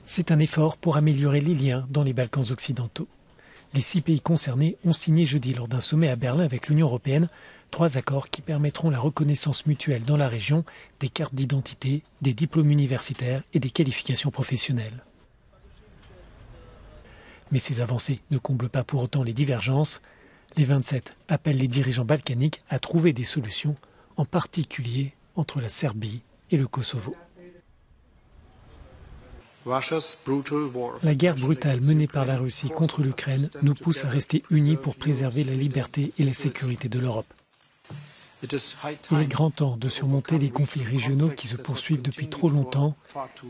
C'est un effort pour améliorer les liens dans les Balkans occidentaux. Les 6 pays concernés ont signé jeudi lors d'un sommet à Berlin avec l'Union européenne 3 accords qui permettront la reconnaissance mutuelle dans la région des cartes d'identité, des diplômes universitaires et des qualifications professionnelles. Mais ces avancées ne comblent pas pour autant les divergences. Les 27 appellent les dirigeants balkaniques à trouver des solutions, en particulier entre la Serbie et le Kosovo. La guerre brutale menée par la Russie contre l'Ukraine nous pousse à rester unis pour préserver la liberté et la sécurité de l'Europe. Il est grand temps de surmonter les conflits régionaux qui se poursuivent depuis trop longtemps,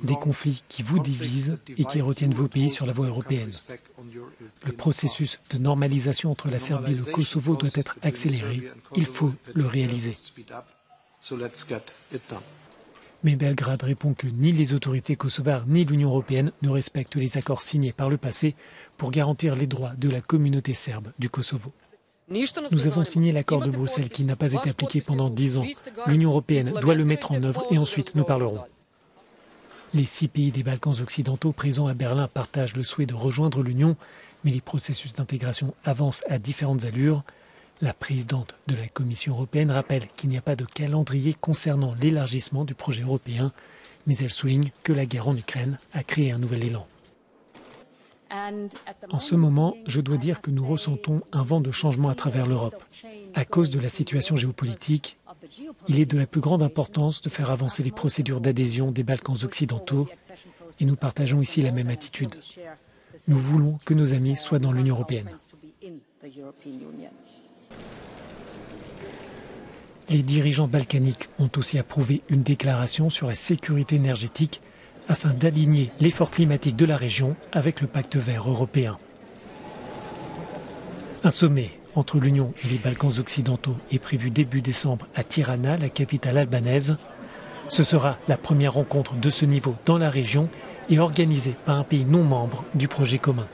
des conflits qui vous divisent et qui retiennent vos pays sur la voie européenne. Le processus de normalisation entre la Serbie et le Kosovo doit être accéléré. Il faut le réaliser. Mais Belgrade répond que ni les autorités kosovares ni l'Union européenne ne respectent les accords signés par le passé pour garantir les droits de la communauté serbe du Kosovo. Nous avons signé l'accord de Bruxelles qui n'a pas été appliqué pendant 10 ans. L'Union européenne doit le mettre en œuvre et ensuite nous parlerons. Les 6 pays des Balkans occidentaux présents à Berlin partagent le souhait de rejoindre l'Union, mais les processus d'intégration avancent à différentes allures. La présidente de la Commission européenne rappelle qu'il n'y a pas de calendrier concernant l'élargissement du projet européen, mais elle souligne que la guerre en Ukraine a créé un nouvel élan. En ce moment, je dois dire que nous ressentons un vent de changement à travers l'Europe. À cause de la situation géopolitique, il est de la plus grande importance de faire avancer les procédures d'adhésion des Balkans occidentaux et nous partageons ici la même attitude. Nous voulons que nos amis soient dans l'Union européenne. Les dirigeants balkaniques ont aussi approuvé une déclaration sur la sécurité énergétique afin d'aligner l'effort climatique de la région avec le pacte vert européen. Un sommet entre l'Union et les Balkans occidentaux est prévu début décembre à Tirana, la capitale albanaise. Ce sera la première rencontre de ce niveau dans la région et organisée par un pays non membre du projet commun.